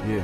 Yeah.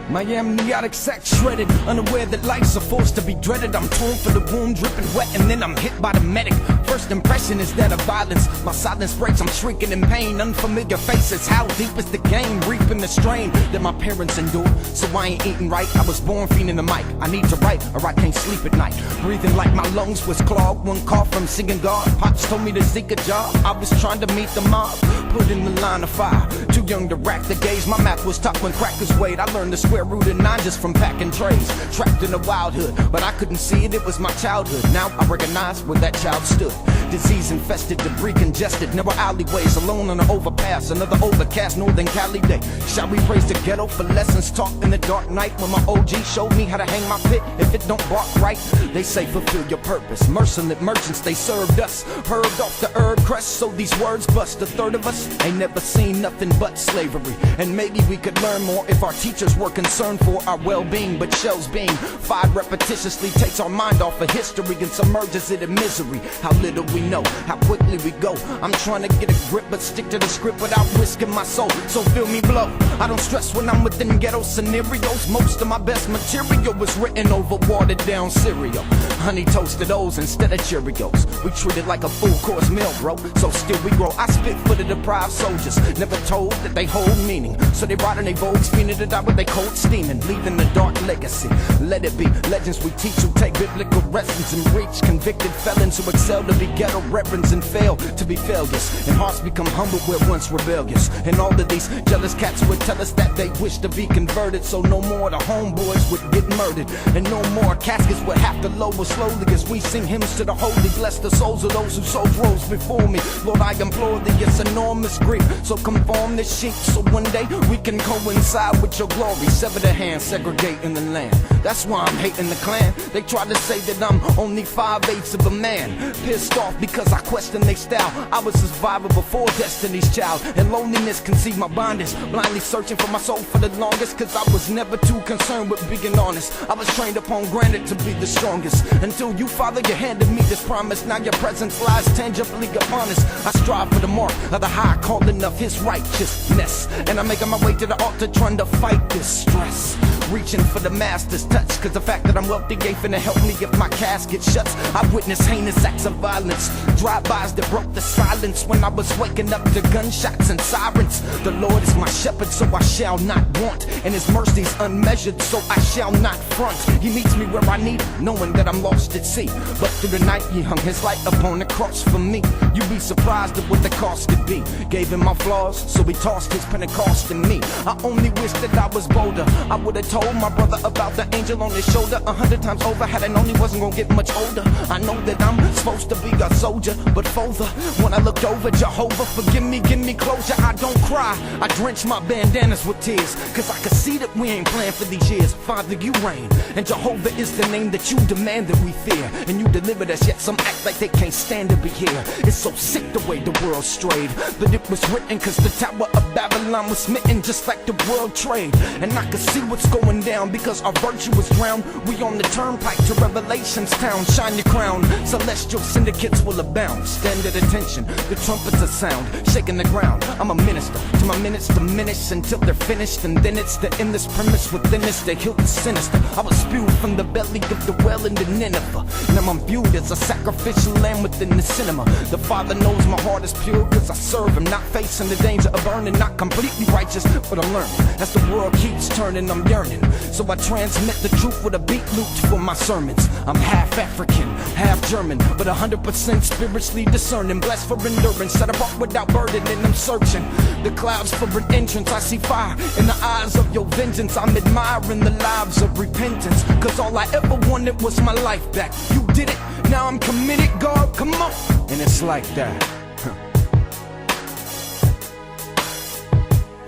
My amniotic sac shredded, unaware that life's a force to be dreaded. I'm torn for the wound, dripping wet, and then I'm hit by the medic. First impression is that of violence. My silence breaks, I'm shrieking in pain. Unfamiliar faces, how deep is the game? Reaping the strain that my parents endured. So I ain't eating right, I was born fiending the mic. I need to write, or I can't sleep at night. Breathing like my lungs was clogged. One cough from singing God. Pops told me to seek a job. I was trying to meet the mob, put in the line of fire. Too young to rack the gauge. My math was tough when crackers weighed. I learned the square root of 9 just from packing trays. Trapped in a wild hood, but I couldn't see it, it was my childhood. Now I recognize where that child stood. Disease infested, debris congested, narrow alleyways, alone on an overpass. Another overcast northern Cali day. Shall we praise the ghetto for lessons taught in the dark night? When my OG showed me how to hang my pit if it don't bark right. They say fulfill your purpose. Merciless merchants, they served us. Herbed off the herb crust, so these words bust. A third of us ain't never seen nothing but slavery. And maybe we could learn more if our teachers were concerned for our well-being. But shells being fired repetitiously takes our mind off of history and submerges it in misery. How little we know, how quickly we go. I'm trying to get a grip but stick to the script without risking my soul. So feel me blow. I don't stress when I'm within ghetto scenarios. Most of my best material was written over watered down cereal. Honey toasted O's instead of Cheerios. We treat it like a full course meal, bro. So still we grow. I spit for the deprived soldiers, never told that they hold meaning. So they ride in they vogues, fiending to die with they cold steaming, leaving a dark legacy. Let it be legends we teach who take biblical lessons and reach convicted felons who excel to be ghetto reverends and fail to be failures. And hearts become humble where once rebellious. And all of these jealous cats would tell us that they wish to be converted, so no more the homeboys would get murdered, and no more caskets would have to lower slowly as we sing hymns to the holy. Bless the souls of those who souls rose before me. Lord, I implore thee, it's enormous grief, so conform this sheep so one day we can coincide with your glory. Sever the hand, segregate in the land. That's why I'm hating the clan. They try to say that I'm only 5/8 of a man. Pissed off because I question their style. I was a survivor before Destiny's Child, and loneliness conceived my bondage. Blindly searching for my soul for the longest, cause I was never too concerned with being honest. I was trained upon granted to be the strongest. Until you, Father, you handed me this promise. Now your presence lies tangibly upon us. I strive for the mark of the high calling of his righteousness, and I'm making my way to the altar trying to fight this stress. Reaching for the master's touch, cause the fact that I'm wealthy ain't finna help me if my casket shuts. I witnessed heinous acts of violence, drive-bys that broke the silence when I was waking up to gunshots and sirens. The Lord is my shepherd, so I shall not want, and his mercy's unmeasured, so I shall not front. He meets me where I need him, knowing that I'm lost at sea, but through the night he hung his light upon the cross for me. You'd be surprised at what the cost could be. Gave him my flaws, so he tossed his Pentecost in me. I only wish that I was bolder. I would've told my brother about the angel on his shoulder 100 times over. Had I known he wasn't gonna get much older. I know that I'm supposed to be a soldier, but further, when I looked over, Jehovah, forgive me, give me closure. I don't cry, I drench my bandanas with tears, cause I can see that we ain't planned for these years. Father, you reign, and Jehovah is the name that you demand that we fear. And you delivered us, yet some act like they can't stand to be here. It's so sick the way the world strayed, but it was written cause the Tower of Babylon was smitten just like the world trade. And I can see what's going down because our virtue was drowned. We on the turnpike to Revelation's town. Shine your crown, celestial syndicates will abound. Stand at attention, the trumpets are sound, shaking the ground. I'm a minister to my minutes diminish until they're finished, and then it's the endless premise within us that healed the sinister. I was spewed from the belly of the well into Nineveh. Now I'm viewed as a sacrificial lamb within the cinema. The Father knows my heart is pure cause I serve him, not facing the danger of burning, not completely righteous, but I'm learning. As the world keeps turning, I'm yearning, so I transmit the truth with a beat loop for my sermons. I'm half African, half German, but 100% spiritually discerning. Blessed for endurance, set apart without burden, and I'm searching the clouds for an entrance. I see fire in the eyes of your vengeance. I'm admiring the lives of repentance, cause all I ever wanted was my life back. You did it, now I'm committed, God, come on. And it's like that.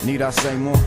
Need I say more?